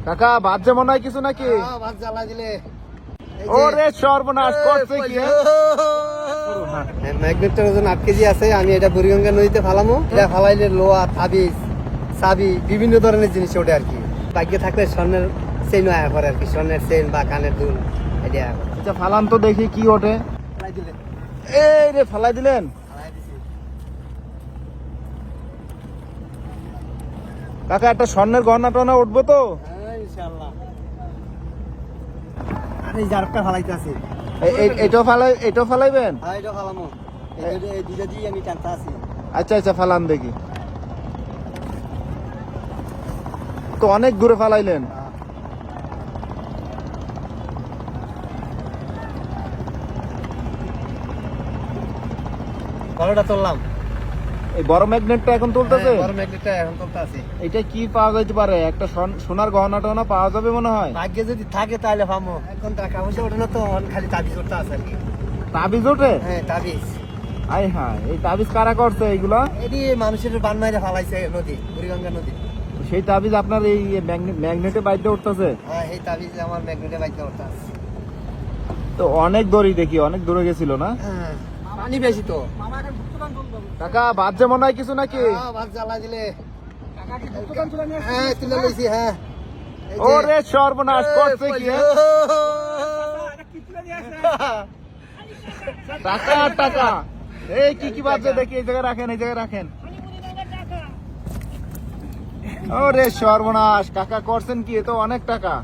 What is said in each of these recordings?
কাকা ভাত যে মনে হয় কিছু নাকি? ভাত জ্বালা দিলে ওরে সর্বনাশ করছে কি? ম্যাগনেটটার ওজন 8 কেজি আছে। আমি এটা বুড়িগঙ্গা নদীতে ফালামো। এটা ফালাইলে লোহা, তাবিজ, চাবি, বিভিন্ন ধরনের জিনিস ওঠে আর কি। ভাগ্যে থাকলে স্বর্ণের চেইনও আয়া করে আর কি, স্বর্ণের চেইন বা কানের দুল এটা। আচ্ছা ফালান তো দেখি কি ওঠে। ফালাই দিলে এই রে ফালাই দিলেন। ফালাই দিছি। কাকা একটা স্বর্ণের গহনা টহনা উঠবো তো? হ্যাঁ ইনশাআল্লাহ। আরে জারটা ফালাইতে আছে। এটাও ফালাইবেন? হ্যাঁ এটা ফালামো। এই দুইটা দিয়ে আমি টানতে আছি। আচ্ছা আচ্ছা ফালান দেখি। তো অনেক দূরে ফালাইলেন। বড়টা তুললাম। এই বড় ম্যাগনেটটা এখন তুলতেছে? বড় ম্যাগনেটটা এখন তুলতে আছে। এটা কি পাওয়া যেতে পারে? একটা সোনার গহনা টহনা পাওয়া যাবে মনে হয়। ভাগ্যে যদি থাকে তাহলে পাবো। এখন টাকা পয়সা ওঠে না তো, খালি তাবিজ করতে আছে আর কি। তাবিজ ওঠে? হ্যাঁ তাবিজ। আই হ্যাঁ, এই তাবিজ কারা করছে এইগুলা? এটি মানুষের বান মাইরে ফালাইছে নদী, বুড়িগঙ্গা নদী। সেই তাবিজ আপনার এই ম্যাগনেটে বাইরে উঠতেছে? হ্যাঁ এই তাবিজ আমার ম্যাগনেটে বাইতে করতে আছে। তো অনেক দূরই দেখি, অনেক দূরে গেছিল না? হ্যাঁ পানি বেশি তো। কাকা ভাত যে মনে হয় কিছু নাকি? ভাত জ্বালা দিলে হ্যাঁ তুলে লইছি। হ্যাঁ ওরে সর্বনাশ করছে কি? টাকা আর টাকা। এই কি বাজছে দেখি, এই জায়গায় রাখেন, এই জায়গায় রাখেন। ওরে সর্বনাশ, কাকা করছেন কি? এ তো অনেক টাকা।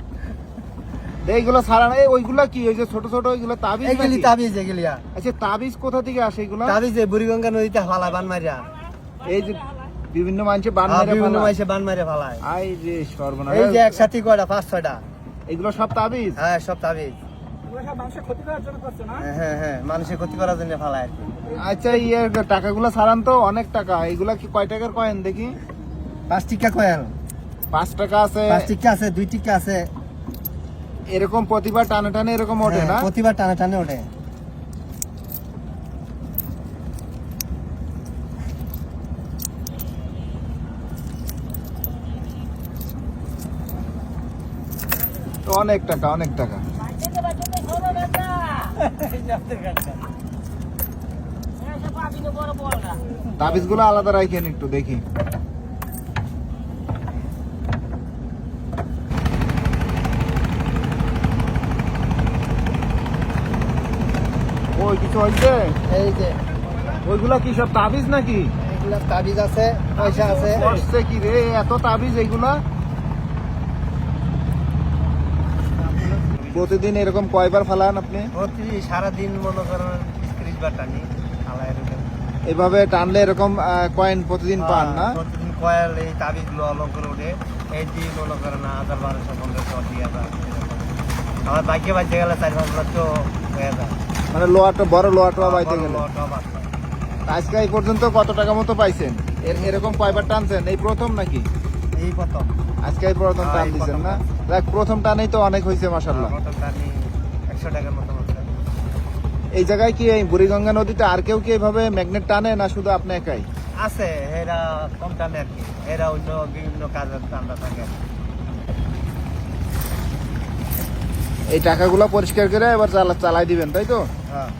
এইগুলো সারানো, ওইগুলা কি? ওই যে ছোট ছোট ওইগুলো তাবিজ এগুলি নাকি? তাবিজ এগুলিয়া। আচ্ছা তাবিজ কোথা থেকে আসে এগুলো? তাবিজ এই বুড়িগঙ্গা নদীতে ফালায় বান মারিয়া। এই যে বিভিন্ন মানুষে বান মেরে বিভিন্ন ফেলায়। মাইসে বান মারে ফালায়। আই যে সর্বনাশ। এই যে একসাথে কয়টা 5-6টা। এগুলো সব তাবিজ? হ্যাঁ সব তাবিজ। হ্যাঁ হ্যাঁ মানুষের ক্ষতি করার জন্য ফালায় আর কি। আচ্ছা টাকাগুলো সারান তো অনেক টাকা। এগুলা কি কয় টাকার কয়েন দেখি? 5 টিকা কয়েন। 5 টাকা আছে, 5 টিকা আছে, 2 টিকা আছে। এরকম প্রতিবার টানে টানে এরকম ওঠে না? প্রতিবার টানে টানে ওঠে। তো অনেক টাকা, অনেক টাকা। তাবিজ গুলো আলাদা রাখেন একটু দেখি। ওই কিছু হয়েছে? এই যে ওইগুলা কি সব তাবিজ নাকি? এগুলা তাবিজ আছে, পয়সা আছে। করছে কি রে এত তাবিজ এগুলা? প্রতিদিন এরকম কয়বার ফালান আপনি? সারাদিন মনে করেন 30 বার টানি ফালায়। এভাবে টানলে এরকম কয়েন প্রতিদিন পান না? প্রতিদিন কয়েল এই তাবিজ গুলো অলঙ্কার উঠে। এই দিন মনে করেন 1000-1200-1500-2000। আমার বাইকে বাজতে গেলে 4-5 লক্ষ হয়ে যায়। মানে লোহাটা বড় লোহাটা বাইতে গেল। লোহাটা বাঁচে। আজকে এই পর্যন্ত কত টাকা মতো পাইছেন? এরকম কয়বার টানছেন? এই প্রথম নাকি? এই প্রথম। আজকে এই প্রথম টান এই দিচ্ছেন প্রথম না? দেখ প্রথম টানেই তো অনেক হয়েছে মাশাআল্লাহ। প্রথম টানি 100 টাকার মতো হচ্ছে। এই জায়গায় কি এই বুড়িগঙ্গা নদীতে আর কেউ কি এইভাবে ম্যাগনেট টানে না শুধু আপনি একাই? আছে এরা কম টানে আর কি। এরা অন্য বিভিন্ন কাজের ঠান্ডা থাকে। এই টাকাগুলো পরিষ্কার করে এবার চালাই দিবেন তাই তো? হ্যাঁ